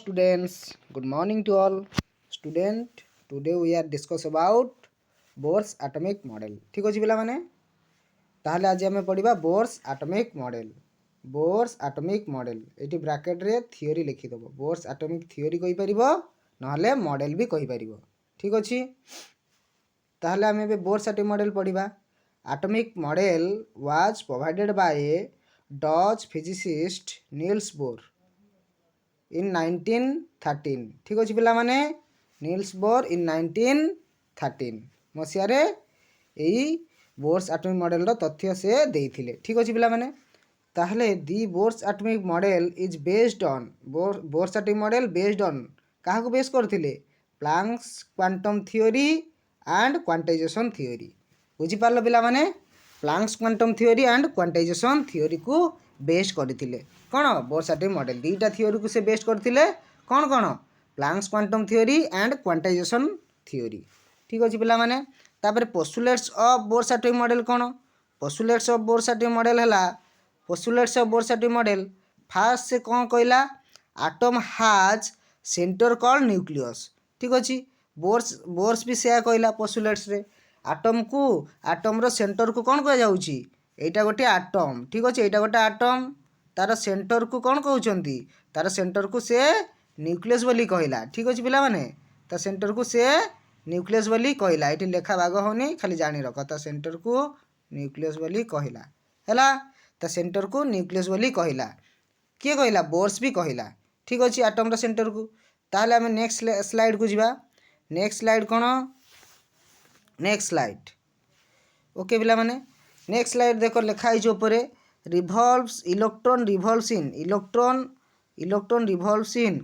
students, good morning to all student. Today we are discuss about Bohr's atomic model. ठीक अछि पिला माने ताहले आज हमें पढ़िबा Bohr's atomic model. Bohr's atomic model eighty bracket रे थियोरी लिखि दबो. Bohr's atomic theory कहि परिबो नहले मॉडल भी कहि परिबो. ठीक अछि ताहले हमें बे Bohr's atomic model पढ़िबा. Atomic model was provided by Dutch physicist Niels Bohr in 1913. ठीक अछि पिला माने नील्स बोर इन 1913 मसियारे एई बोर्स एटॉमिक मॉडल रो तथ्य से देइथिले. ठीक अछि पिला माने ताहले the Bohr's atomic model is based on Bohr's atomic model based on काहा को बेस करथिले Planck's quantum theory and quantization theory. बुझी पारलो पिला माने Planck's quantum theory and quantization theory को बेस करथिले. कोन बोर्स एटॉमिक मॉडल दीटा थ्योरी को से बेस करथिले कोन कोन planks quantum theory and quantization theory. ठीक अछि पिला माने तापर postulates of Bohr's atomic model कोन postulates of Bohr's atomic model हला postulates of Bohr's atomic model first से कोन कहला atom has centre called nucleus. ठीक अछि बोर्स भी से कहला पोस्टुलेट्स रे एटम रो सेंटर को कोन कह जाउची एटा गोटे एटम. ठीक अछि एटा गोटे एटम तार सेंटर को कोन कहउचंती तार सेंटर को से न्यूक्लियस बोली कहला. ठीक अछि पिला माने ता सेंटर को से न्यूक्लियस बोली कहला. एटी लेखा भाग होनी खाली जानि रख ता सेंटर को न्यूक्लियस बोली कहला हैला ता सेंटर को न्यूक्लियस बोली कहला के कहला बोर्स भी कहला. ठीक अछि एटम रो सेंटर को ताहले हम नेक्स्ट स्लाइड को जिबा. नेक्स्ट स्लाइड कोन नेक्स्ट स्लाइड ओके पिला माने नेक्स्ट स्लाइड देखो लिखा है जो ऊपर revolves electron revolves in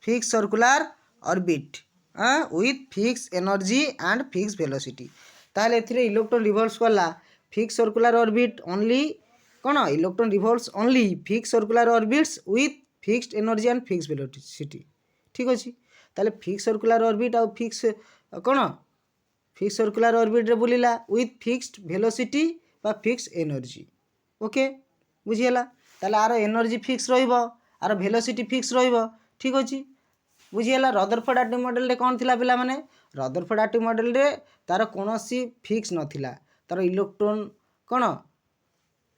fix circular orbit with fix energy and fix velocity. ताहले एथिरे इलेक्ट्रॉन रिवॉल्व्स करला fix circular orbit only cone electron revolves only fix circular orbits with fixed energy and fix velocity. ठीक अछि ताहले fix circular orbit आ fix कोन fix circular orbit रे बुलिला with fixed velocity बा fix energy. Okay बुझियला ताले आरो energy fix रहिबो आरो velocity fix रहिबो. ठीक अछि बुझियला रदरफोर्ड एटॉमिक मॉडल रे कोन थिला पिला माने रदरफोर्ड एटॉमिक मॉडल रे तार कोनोसी फिक्स नथिला तार इलेक्ट्रॉन कोन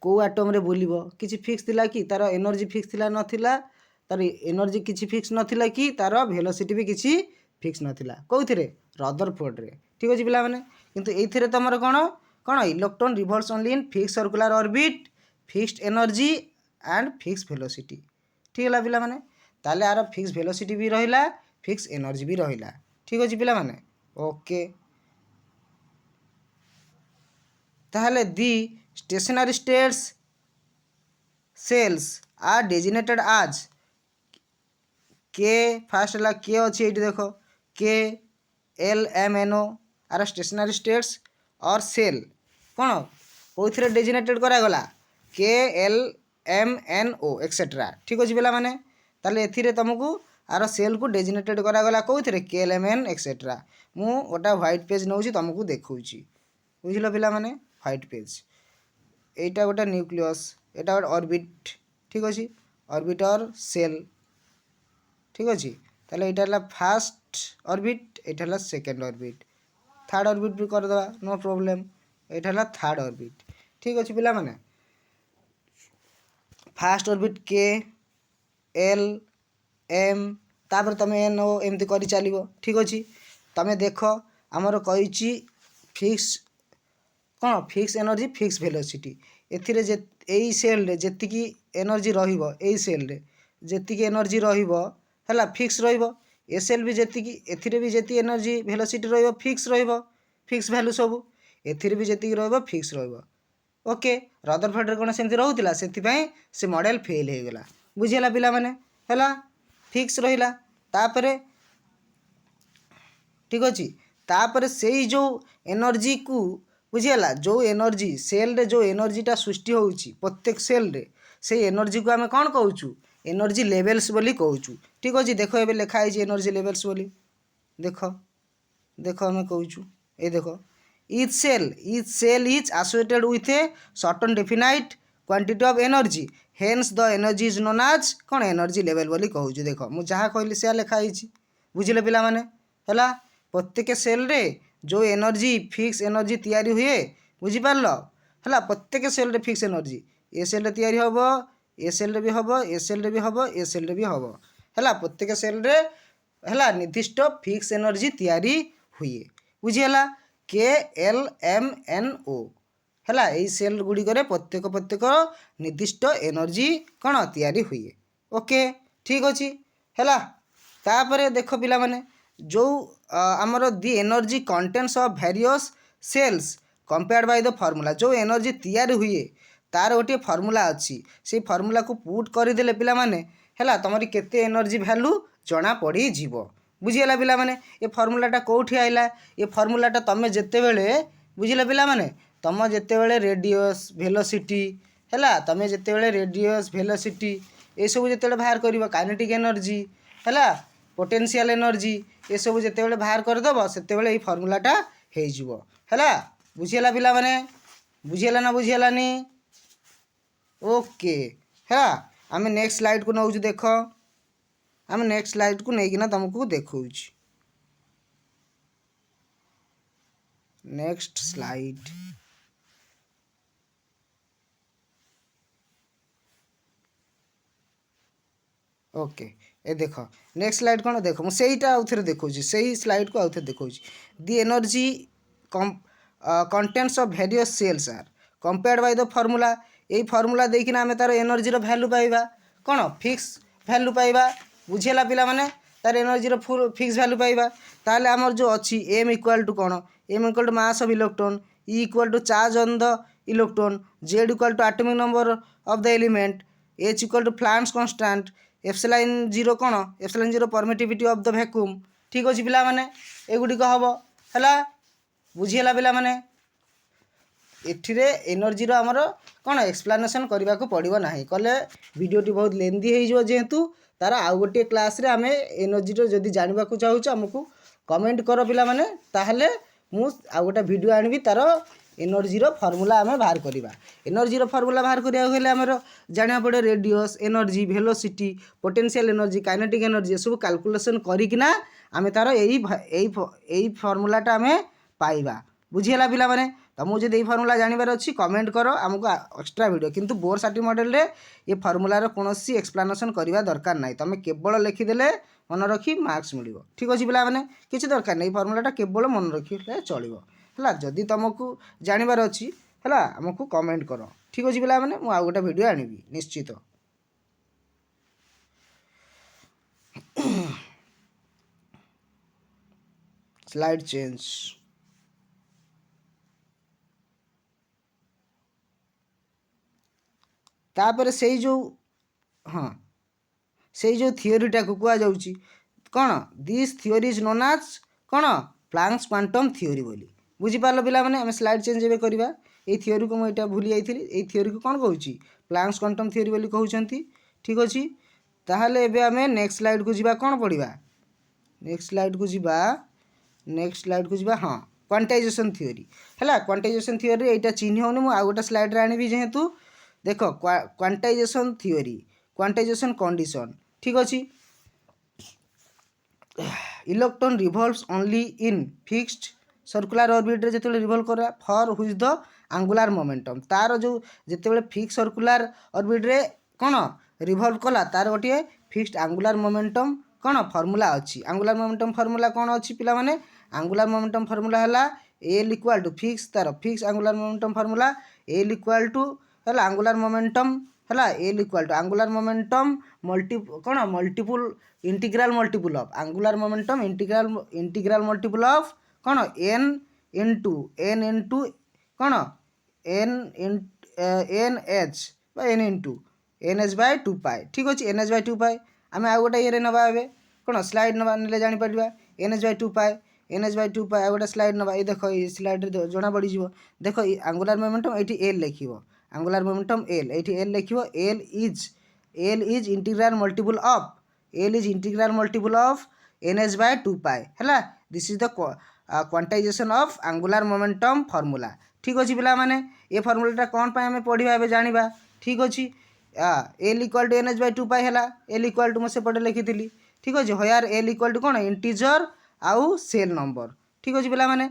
को एटम रे बुलिबो किछि फिक्स थिला कि तार एनर्जी फिक्स थिला नथिला तार एनर्जी किछि फिक्स नथिला कि तार वेलोसिटी भी किछि फिक्स नथिला कोउथिरे रदरफोर्ड रे. ठीक अछि पिला माने किंतु एथिरे तमर कोन कोन electron revolves only in fix circular orbit fixed energy and fix velocity. ठीक है पिला माने ताले आरो फिक्स वेलोसिटी भी रहिला फिक्स एनर्जी भी रहिला. ठीक अछि पिला माने ओके ताहले the stationary states shells are designated as K फास्ट ला के अछि एठी देखो K L M N O or stationary states और सेल कोन कोइथरे डेजिनेटेड करा गला K L M N O etcetera. ठीक अछि पिला माने ताले एथिरे तुमको आर सेल को डेजिनेटेड करा गला कोइथरे के एल एम एन एक्सेट्रा. मु ओटा व्हाइट पेज नउची तुमको देखौची बुझिलो पिला माने व्हाइट पेज एटा गोटा न्यूक्लियस एटा गोटा ऑर्बिट. ठीक अछि ऑर्बिट और सेल. ठीक अछि ताले एटा ला फर्स्ट ऑर्बिट एटा ला सेकंड ऑर्बिट थर्ड ऑर्बिट भी कर दवा नो प्रॉब्लम एटा ला थर्ड ऑर्बिट. ठीक अछि पिला माने फर्स्ट ऑर्बिट के एल एम तापर तमे एन ओ एमती करी चलिबो. ठीक अछि तमे देखो हमर कहिची फिक्स कोन फिक्स एनर्जी फिक्स वेलोसिटी एथिरे जे एई सेल रे जेतिकी एनर्जी रहिबो एई सेल रे जेतिकी एनर्जी रहिबो हला फिक्स रहिबो ए सेल भी जेतिकी एथिरे भी जेति एनर्जी वेलोसिटी रहिबो फिक्स रहिबो फिक्स वैल्यू सब एथिरे भी जेतिकी रहिबो फिक्स रहिबो. ओके रदरफोर्ड रे कोन सेंति रहउतिला सेति पई से मॉडल फेल हे गेला. बुझियला पिला माने हला फिक्स रहिला तापरे. ठीक अछि तापरे सेई जो एनर्जी को बुझियला जो एनर्जी सेल रे जो एनर्जीटा सृष्टि होउची प्रत्येक सेल रे से एनर्जी को हमें कोन कहउचू एनर्जी लेवल्स बोली कहउचू. ठीक अछि देखो एबे लिखा है एनर्जी लेवल्स बोली देखो देखो हमें कहउचू ए देखो each cell is associated with a certain definite quantity of energy hence the energy is known आज कौन एनर्जी लेवल बोली कहूँ। देख मु जहाँ कहली से लिखाई बुझिले पिला माने है प्रत्येक सेल रे जो एनर्जी फिक्स एनर्जी तैयारी हुए बुझिपार है प्रत्येक सेल रे फिक्स एनर्जी ए सेल रे तैयारी हम ए सेल रे भी हम ए सेल रे भी हम ए सेल रे भी हम है प्रत्येक सेल रे है निर्दिष्ट फिक्स एनर्जी तैयारी हुए बुझीगला के एल एम एन ओ है यही सेल गुड़िक प्रत्येक प्रत्येक निर्दिष्ट एनर्जी कौन तैयारी हुए। ओके ठीक अच्छे है तापर देख पिला माने जो आमर the energy contents of various shells compared by the formula जो एनर्जी तैयारी हुए तार गोटे फॉर्मूला अच्छी से फॉर्मूला को पुट करदे पिला माने है तुमरी केते एनर्जी वैल्यू जना पड़ी जीव बुझीगला पिला माने ये फॉर्मूलाटा कोठी आइला ये फॉर्मूलाटा तुम जितेबले बुझिले पिला माने तुम जितेबले रेडियस वेलोसिटी है तुम जितेबले रेडियस वेलोसिटी ये सब जितेबले बाहर कर काइनेटिक एनर्जी है पोटेंशियल एनर्जी ये सब जितेबले बाहर करदेव से ये फॉर्मूलाटा हो बुझीगला पिला माने बुझीगला ना बुझीगलानी। ओके है आम नेक्स्ट स्लाइड को नौ देख आम नेक्स्ट स्लाइड को लेकिन तुमको देखा नेक्स्ट स्लाइड ओके ए देख नेक्स्ट स्लाइड कौन देख मुझे आउ थे देखा से स्लाइड को आउ थे देखा the energy contents of various shells are compared by the formula यही फॉर्मूला देखिना आम तार एनर्जी वैल्यू पाइबा कौन फिक्स वैल्यू पाइबा बुझेला पिला माने तार एनर्जी फुल फिक्स वैल्यू पाइबा ताले आमर जो अच्छी एम इक्वाल टू कौन M equal to mass of electron E equal to charge on the electron Z equal to atomic number of the element H equal to Planck's constant epsilon zero कौन epsilon zero permittivity of the vacuum ठीक अच्छे पिला माने एगुड़िक हम है बुझीगला पिला माने एथिरे एनर्जी आमर कौन एक्सप्लानेसन करने को पड़ो ना कले वीडियोटी बहुत लेंदी हो जेहेतु तार आउ गोटे क्लास रे आमे एनर्जी जदि जानवा चाहूँ आमको कमेंट कर पिला माने ताहले मु आउ गोटे वीडियो आनबी तार एनर्जी फॉर्मूला आम बाहर करवा एनर्जी फॉर्मूला बाहर करा आमर जाना पड़े radius energy velocity potential energy kinetic energy सब कैलकुलेशन करिकिना आमे तार यही फॉर्मूलाटा आमे पाइबा बुझीगला पिला माने तुमको जब ये फॉर्मूला जानवर अच्छी कमेंट करो आमको एक्स्ट्रा वीडियो किंतु बोर्ड सार्टी मॉडल रे ये फॉर्मूलार कौन एक्सप्लानेसन करवा दरकार ना तुम केवल लिखिदेले मन रखी मार्क्स मिल ठीक अच्छे पिला माने किसी दरकार नहीं फॉर्मूलाटा केवल मन रखिले चलो है जदि तुमको जानवर अच्छी है आमको कमेंट कर ठीक अच्छे पिला माने मुझे गोटे वीडियो आनबी निश्चित। स्लाइड चेंज तापर से जो हाँ से जो थियोरीटा को कह जाऊँगी कौन दिस थियोरी इज नोन आज कौन प्लांक्स क्वांटम थियोरी बोली बुझीपार पिला माने आम स्लाइड चेंज एवं करवा ये थियोरी को मुझे भूली जाइए ये थियोरी को कौन कहूँ प्लांक्स क्वांटम थियोरी बोली कहते ठीक अच्छे ताहले एबे आम नेक्स्ट स्लाइड को जीवा कौन पढ़ा नेक्स्ट स्लाइड को जीवा नेक्स्ट स्लाइड को जीवा हाँ क्वांटाइजेशन थियोरी है क्वांटाइजेशन थियोरी यहाँ चिन्ह होनी मुझे आउ गोटे स्लाइड रे आनबी जेहेतु देख क्वांटाइजेशन थियोरी क्वांटाइजेशन कंडीशन ठीक अच्छे electron revolves only in fixed circular orbit रे जेते रिवॉल्व करा for which the angular momentum तार जो जेते फिक्स सर्कुलर ऑर्बिट रे कौन रिवॉल्व कला तार गोटे फिक्स्ड एंगुलर मोमेंटम कौन फॉर्मूला अच्छी एंगुलर मोमेंटम फॉर्मूला कौन अच्छी पिला माने एंगुलर मोमेंटम फॉर्मूला है एल इक्वाल टू फिक्स तार fix angular momentum formula L equal to है एंगुलर मोमेंटम है L equal to angular momentum कौन multiple integral multiple of angular momentum integral multiple of कौन एन इंटू कौन N H N into N H by 2 pi ठीक अच्छे N H by 2 पाए आम आउ गोटे ये नवा ए कौन स्लाइड नवा ना जापर एन एच बाय 2 पाए एन एच बाय 2 पाए आउ गोटे स्लाइड नवा ये देख ये स्लाइड जना पड़ देख एंगुलर मोमेंटम ये एल लिख एंगुलर मोमेंटम एल ये एल लिख L is integral multiple of n H by 2 pi है this is the quantization of angular momentum formula ठीक अच्छे पिला माने ये फॉर्मूलाटा कौन पाए हमें पढ़ा ए जाना ठीक अच्छे L equal to NH by 2 pi है एल इक्वाल टू मुझे सेपटे लिखी ठीक अच्छे हयार एल इक्वाल टू कौन इंटीजर आउ सेल नंबर ठीक अच्छे पे मैंने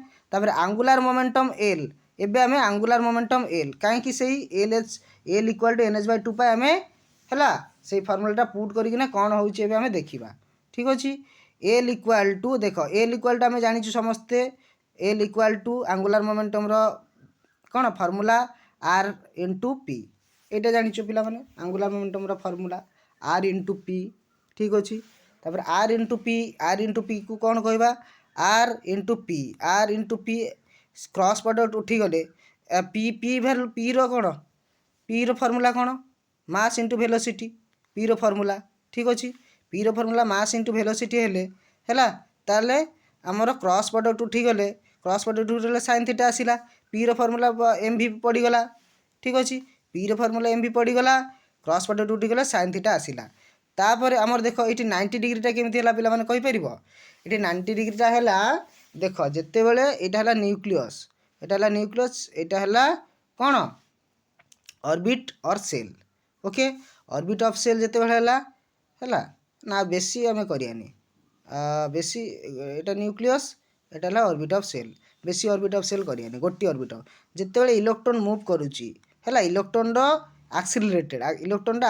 आंगुलार मोमेंटम एल एबे आमे आंगुलार मोमेंटम एल कहीं से L equal to NH by 2 pi आमे है से फर्मुलाटा पुट करके कौन होमें देखा ठीक अच्छे एल इक्वाल टू देख एल इक्वाल टू आम जाचु समस्ते L equal to angular momentum कौन फर्मुला आर इंटू पी यहाँ जाचु पिला माने angular momentum formula R into P ठीक अच्छे आर इंटू पी को कौन कहवा R into P cross product उठी गले पी पी भैल्यू पी रो कौन पी रो फर्मुला कौन मास इंटू वेलोसिटी पी रो फर्मुला ठीक अच्छे पी रो फर्मुला मास इंटू वेलोसिटी है ताले आमर क्रॉस प्रोडक्ट उठी गले क्रॉस प्रोडक्ट उठे साइन थीटा आसला पी रो फर्मुला एम भी पड़गला ठीक अच्छे पी रो फर्मुला एम भी पड़गला क्रॉस प्रोडक्ट उठी गले साइन थीटा आसला तापर आमर देख ये 90 डिग्रीटा केमती है पे कहीपर ये 90 डिग्रीटा है देख जिते बड़े यहाँ है न्यूक्लियस यहाँ है कौन ऑर्बिट और shell okay orbit of shell जिते बड़े है ना बेसी आम करानी बेसी यहाँ न्यूक्लियस यहाँ है ऑर्बिट ऑफ सेल बेसी ऑर्बिट ऑफ सेल करानी गोटे ऑर्बिट जिते बड़े इलेक्ट्रॉन मूव करुच्ची है इलेक्ट्रॉन एक्सिलरेटेड इलेक्ट्रॉन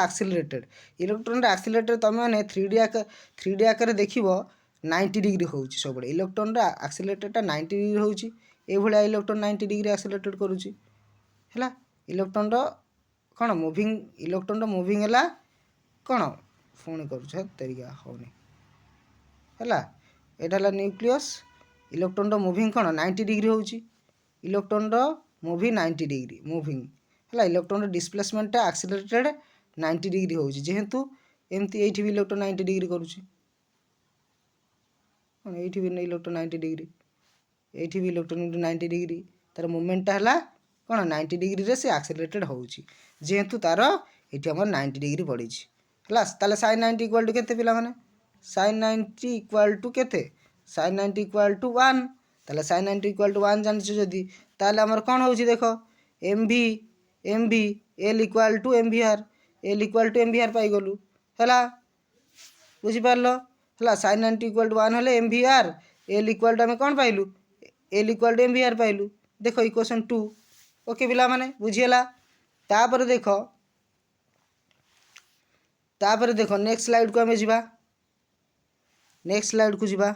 एक्सिलरेटेड तुम मैंने 3D आकार देख 90 डिग्री हो सब इलेक्ट्रॉन एक्सिलरेटेडटा 90 डिग्री होची ये इलेक्ट्रॉन 90 डिग्री एक्सिलरेटेड करुच्ची है इलेक्ट्रॉन कौन मुविंग इलेक्ट्रॉन मुविंग है कौन पुणी कर तरीका होनी है यहाँ है न्यूक्लियस इलेक्ट्रॉन मुविंग कौन 90 डिग्री होची इलेक्ट्रॉन मुविंग 90 डिग्री मुविंग है इलेक्ट्रॉन डिस्प्लेसमेंटा एक्सिलरेटेड 90 डिग्री होची जेहेतु एमती ये भी इलेक्ट्रॉन 90 डिग्री करुच्ची ये भी इलेक्ट्रॉन 90 डिग्री ये भी इलेक्ट्रॉन 90 डिग्री तार मुवमेंटा है कौन 90 डिग्री रे से एक्सिलरेटेड होची जेहेतु तार ये आम 90 डिग्री बढ़ी है साइन 90 इक्वाल टू केते पिला माने साइन 90 इक्वाल टू केते साइन 90 इक्वाल टू 1 ताले साइन 90 इक्वाल टू 1 जान जदि ताले हमर कौन होची देखो एम भी L equal to M V R पाई गलु है बुझी पारलो है साइन 90 इक्वाल टू 1 हेले M V R L equal to आम कौन पाइलु L equal to M V R पाइलु देखो इक्वेशन 2 ओके पिला माने बुझीला तापर देखो नेक्स्ट स्लाइड को आमे जिबा नेक्स्ट स्लाइड को जिबा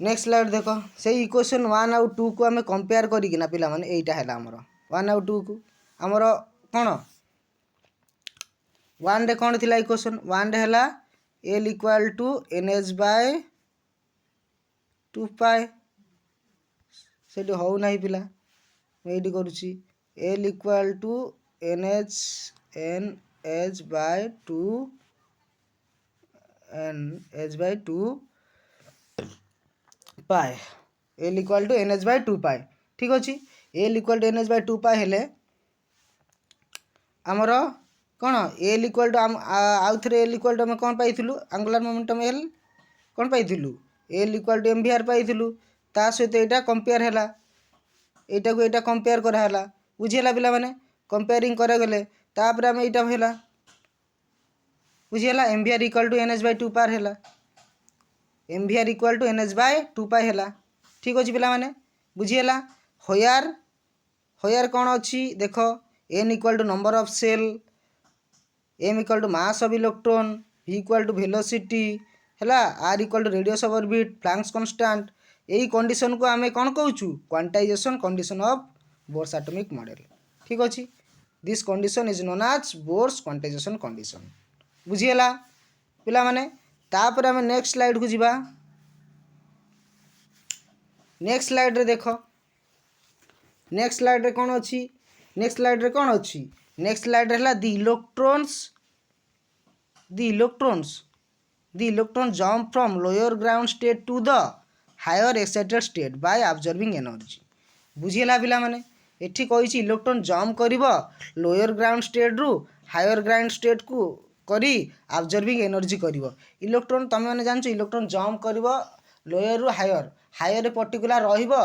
नेक्स्ट स्लाइड देख से इक्वेशन 1 आउ 2 को आम कंपेयर करिकिना पिला माने एटा है आमर 1 आउ 2 को आमर कौन 1 रे कौन थिला इक्वेशन 1 रे हला L equal to NH by 2 pi से हो ना पिला मुझे करुच्ची L equal to NH by 2 pi L equal to NH by 2 pi ठीक अच्छे L equal to NH by 2 pi हेले आमर कौन एल इक्वाल टू आउ थे एल इक्वाल टू आम कौन पाइलु आंगुलार मोमेंटम एल कौन पाइलु L equal to M V R पाइलु ता सहित यहाँ कंपेयर है यहाँ को यहाँ कंपेयर कराला बुझीला पिला माने कंपेयरिंग करागले तापर आम यहाँ है बुझीला M V R equal to NH by 2 पार है M V R equal to NH by 2 pi है ठीक अच्छे पिला माने बुझीला होयार कौन अच्छी देख N equal to number of shell M equal to mass of electron v equal to velocity है R equal to radius of orbit Planck's constant यही कंडीशन को आम कौन कहूँ quantization condition of Bohr's atomic model ठीक अच्छे this condition is known as Bohr's quantization condition बुझीला पिला माने तापर आम नेक्स्ट स्लाइड को जीवा नेक्स्ट स्लाइड रे देख नेक्स्ट स्लाइड रे कौन अच्छी नेक्स्ट स्लाइड रे कौन अच्छी नेक्स्ट स्लाइड रे the electron jump from lower ground state to the higher excited state by observing energy बुझीला पिला माने एठी कहिछि इलेक्ट्रॉन जम्प करिवो लोअर ग्राउंड स्टेट रु हायर ग्राउंड स्टेट को करी ऑब्जर्विंग एनर्जी करिवो इलेक्ट्रॉन तमे माने जानछो इलेक्ट्रॉन जम्प करिवो लोअर रु हायर हायर पर्टिकुलर रहिवो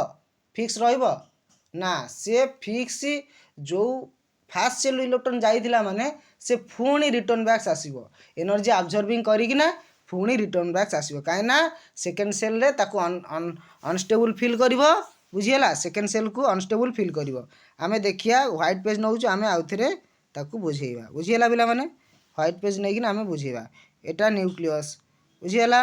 फिक्स रहिबो ना से फिक्स जो फास्ट सेल इलेक्ट्रॉन जाइथिला माने से पुणी रिटर्न बैक्स आसीबो एनर्जी अब्जॉर्बिंग करिकिना पुणी रिटर्न बैक्स आसीबो काहे ना सेकेंड सेल रे ताको अनस्टेबल फील करिवो बुझियला सेकेंड सेल को अनस्टेबल फील करिवो आमे देखिया व्हाइट पेज नउछु आमे आउथरे ताको बुझेइबा बुझियला बिला माने व्हाइट पेज नै कि आमे बुझेइबा एटा न्यूक्लियस बुझियला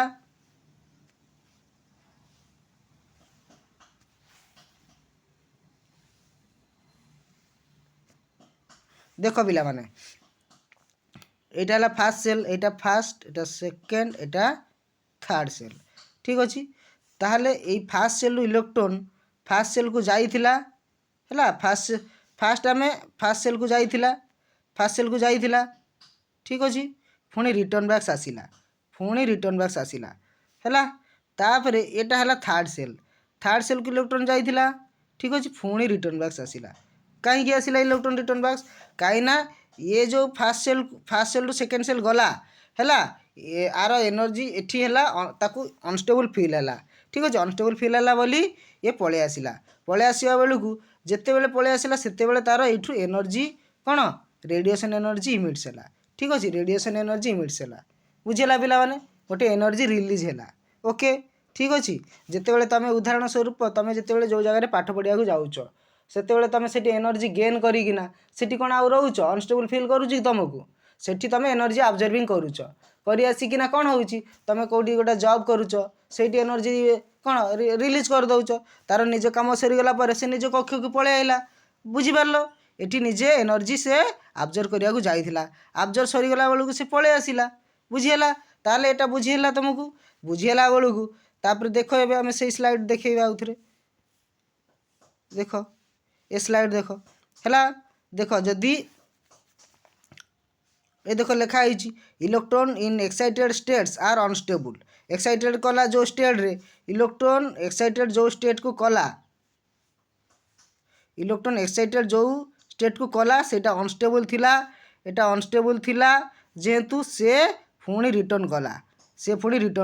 देखो बिला माने एटा हला फास्ट सेल एटा फास्ट एटा सेकेंड एटा थर्ड सेल ठीक अछि ताहले एई first shell electron first shell को जाइथिला हला फास्ट आमे फास्ट सेल को जाइथिला ठीक अछि पुणी रिटर्न बैक्स आसिला हला तापरे एटा हला थर्ड सेल को इलेक्ट्रॉन जाइथिला ठीक अछि पुणी रिटर्न बैक्स आसिला काहे कि आसिला इलेक्ट्रॉन रिटर्न बैक्स काहे ना ये जो first shell to second shell गला हैला आर एनर्जी एठी हैला ताकू अनस्टेबल फील हैला ठीक अछि अनस्टेबल फील हैला बोली ये पळे आसिया बेलकू जेते बेले पळे आसिला सेते बेले तार एठू एनर्जी कोन रेडिएशन एनर्जी इमिट्स हैला ठीक अछि रेडिएशन एनर्जी इमिट्स हैला बुझिला पिला माने गोटे एनर्जी रिलीज हैला ओके ठीक अछि जेते बेले तमे उदाहरण स्वरूप तमे जेते बेले जो जगह रे पाठ पढिया को जाउचो सेते बेले तमे सेठी एनर्जी गेन करिकिना सेठी कोन आ रहउचो अनस्टेबल फील करूची तुमको सेठी तमे एनर्जी ऑब्जर्विंग करूचो करी आसिकिना कोन होउची तमे कोडी गोटा जॉब करूचो सेठी एनर्जी कोन रिलीज कर दउचो तार निज काम सरी गला पर से निज कक्ष को पळे आइला बुझी पारलो एठी निजे एनर्जी से ऑब्जर्व करिया को जाइथिला ऑब्जर्व सरी गला बेलू से पळे आसिला बुझियला ताले एटा बुझियला तुमको बुझियला बेलू तापर देखो एबे हमें से स्लाइड देखेबा उथरे देखो ए स्लाइड देखो हैला देखो जदी ए देखो लिखा है electron in excited states are unstable excited कला जो स्टेट रे इलेक्ट्रॉन एक्साइटेड जो स्टेट को कला इलेक्ट्रॉन एक्साइटेड जो स्टेट को कला सेटा अनस्टेबल थिला एटा अनस्टेबल थिला जेहेतु से पुणी रिटर्न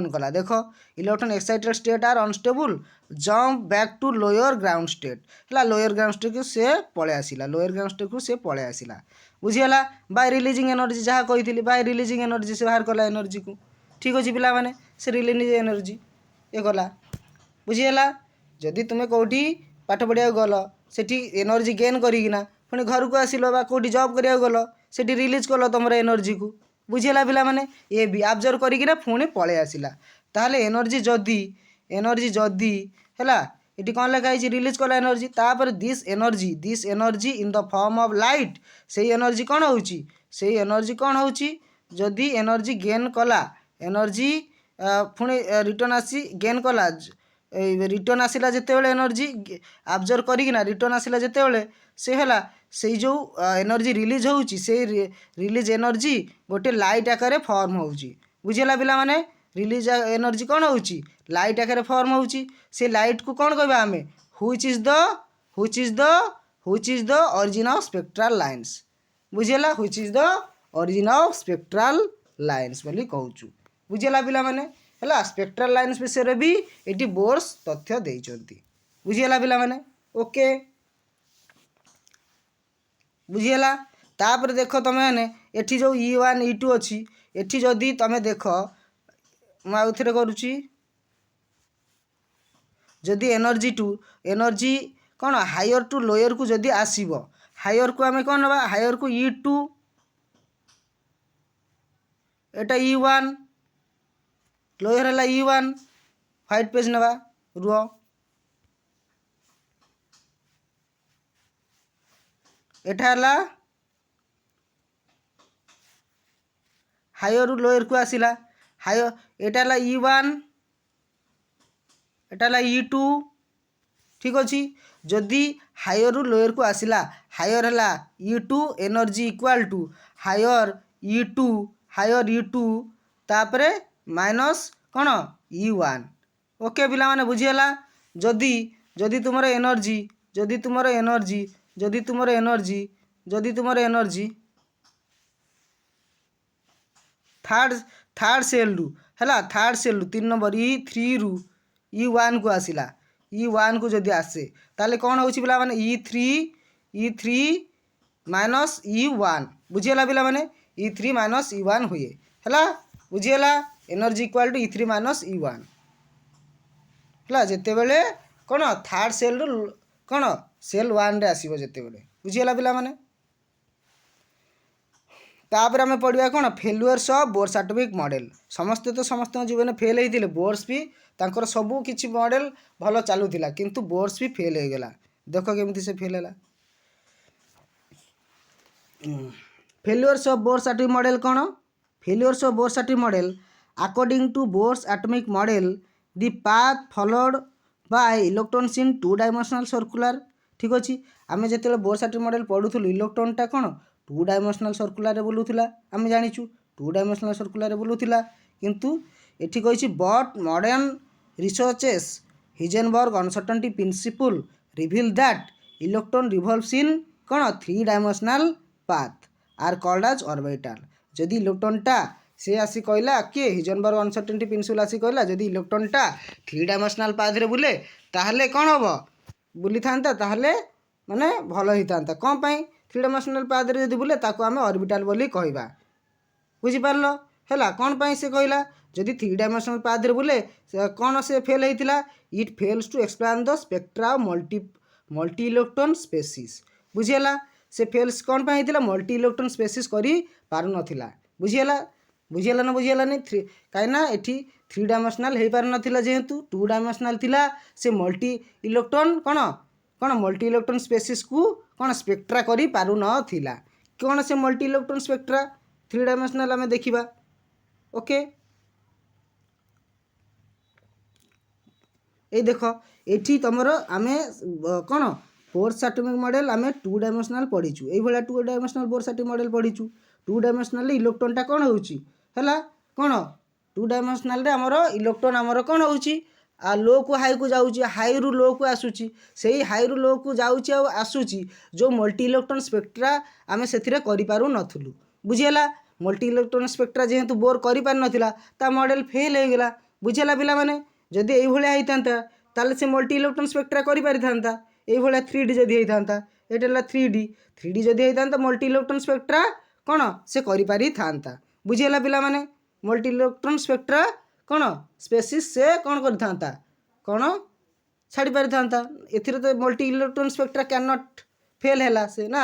कला देखो electron excited state are unstable jump back to lower ground state हला लोअर ग्राउंड स्टेट को से पळे आसिला बुझियला बाय रिलीजिंग एनर्जी जहाँ कही बाय रिलीजिंग एनर्जी से बाहर कला एनर्जी को ठीक अच्छे पिला माने से रिलीजिंग एनर्जी ये गला बुझियला जदि तुम्हें कौटी पाठ पढ़िया गल सेठी एनर्जी गेन करिकिना पुणी घर को आसिलो बा कौटी जॉब करिया गल सेठी रिलीज कल तुम एनर्जी को बुझियला पिला माने ये भी ऑब्जर्व करिकिना पुणी पळे आसिला ताहले एनर्जी जदी हैला इटी कौन लिखा है रिलीज कला एनर्जी तापर this energy in the form of light से एनर्जी कौन होची जदी एनर्जी गेन कला एनर्जी पुणी रिटर्न आसी गेन कला रिटर्न आसिला जेते बेले एनर्जी ऑब्जर्व करिकिना रिटर्न आसिला जेते बेले से हैला से जो एनर्जी रिलीज होची से रिलीज एनर्जी गोटे लाइट आकार फॉर्म होची बुझिला पिला माने रिलीज एनर्जी कौन होची लाइट आकार फॉर्म होची से लाइट को कौन कहबा हमें which is the origin of spectral lines बुझिला which is the origin of spectral lines बोली कहूचु बुझिला पिला माने हैला स्पेक्ट्रल लाइन्स विषय रे भी एटी बोर्स तथ्य देइचंती बुझिला पिला माने ओके बुझिला तापर देखो तमे माने एठी जो E1 E2 अछि एठी जदी तमे देखो मैं आउथरे करूची जदि एनर्जी कौन हायर टू लोअर को जदि आसीबो हायर को आमे कौन नबा हायर को E2 एटा E1 लोअर हला E1 व्हाइट पेज नबा रुओ एटा हला हायर रु लोअर को आसिला हायर एटा हला E1 एटा हला E2 ठीक अछि जदि हायर रु लोअर को आसिला हायर हला E2 energy equal to hire E2 तापरे माइनस कौन E1 ओके पिला माने बुझियला जदि तुमर एनर्जी थर्ड सेल रु हैला थर्ड सेल रु 3 नंबर E3 रु E1 को आसिला E1 को जदि आसे ताले कौन होउछि पिला माने E3 माइनस E1 बुझियला पिला माने E3 माइनस E1 हुए हला बुझियला energy equal to E3 minus E1 हला जेते बेले कौन थर्ड सेल रो कौन सेल 1 रे आसीबो जेते बेले बुझियला पिला माने तापर आम पढ़ा कौन failures of Bohr's atomic model समस्ते तो समस्त जीवन फेल होते बोर्स भी तांकर सबू किछि मॉडल भल चलुला किंतु बोर्स भी फेल हो गला देख केमती से फेल है failures of Bohr's atomic model कौन failures of Bohr's atomic model according to Bohr's atomic model the path followed by electrons in 2 dimensional circular ठीक अच्छे आम जो बोर्स एटॉमिक मॉडल पढ़ुलु इलेक्ट्रॉनटा कौन 2 डायमेंशनल सर्कुलर बुलूला आम जाचु 2 डायमेंशनल सर्कुलर बुलूला किंतु एठी कही but modern researches Heisenberg uncertainty principle reveal that electron revolves in कौन 3 dimensional path are called as orbital जदि इलेक्ट्रॉनटा से आसी कहला किए हिजेनबर्ग अनसर्टेनिटी प्रिंसिपल आसी कहला जदि इलेक्ट्रॉनटा 3 डायमेंशनल पाथ रे बुले ताहले कौन हम बुली था ताहले माने भल होता कौन पाई 3 डायमेंशनल पाथ रे जदि बुले ताको आमे ऑर्बिटल बोली कहबा बुझी पारलो हैला कौन पाई से कहला जदि 3 डायमेंशनल पाथ रे बुले कौन से फेल होइतिला it fails to explain the spectra of multi electron species बुझियला से फेल्स कौन पाई होइतिला मल्टी इलेक्ट्रॉन स्पेसीज करी पारु नथिला बुझियला ना बुझियला नहीं कहीं ना एठी 3 डायमेंशनल हो पार नथिला जेहेतु 2 डायमेंशनल थिला से मल्टी इलेक्ट्रॉन कौन कौन मल्टी इलेक्ट्रॉन स्पेसीज को कौन स्पेक्ट्रा करी पारु नथिला कौन से मल्टी इलेक्ट्रॉन स्पेक्ट्रा 3 डायमेंशनल आम देखा ओके ये देख ये तुमर आम कौन बोर्स एटॉमिक मॉडल आम 2 डायमेंशनल पढ़ीचु ये 2 डायमेंशनल बोर्स एटॉमिक मॉडल पढ़ीचु 2 डायमेंशनल इलेक्ट्रॉनटा कौन होउची हैला कौन 2 डायमेंशनल रे हमर इलेक्ट्रॉन हमर कौन होउची आ लो को हाई को जाऊँगी हाई रु लो को आसूची से हाई रु लो को जाऊँगी आसूची जो मल्टी इलेक्ट्रॉन स्पेक्ट्रा आम से करूँ नथुलु बुझीगला मल्टी इलेक्ट्रॉन स्पेक्ट्रा जेहेतु बोर कर पार नथिला ता मॉडल फेल हो गला बुझीगला पिला माने जदि एई भलिया होइतांता ताले से मल्टी इलेक्ट्रॉन स्पेक्ट्रा करि पारिथांता एई भलिया 3D जदि होइतांता एटा ला 3D जदि होइतांता मल्टी इलेक्ट्रॉन स्पेक्ट्रा कौन से करि पारिथांता बुझीगला पिला माने मल्टी इलेक्ट्रॉन स्पेक्ट्रा कौन स्पेसीज से कौन करता कौन छाड़ी पारिथांता एथिरे तो multi electron spectra can not fail हैला से ना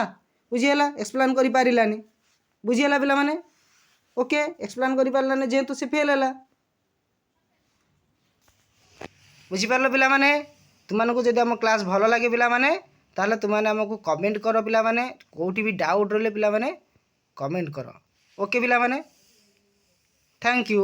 बुझीगला एक्सप्लेन करि पारिलानी बुझीगला पिला माने ओके एक्सप्लेन करि पारलानी जेहेतु से फेल हैला बुझी पारलो पिला माने तुमको जदि आम क्लास भल लगे पिला माने ताहले तुमने आमको कमेंट कर पिला माने कोठी भी डाउट रहिले पिला माने कमेंट कर ओके पिला माने थैंक यू।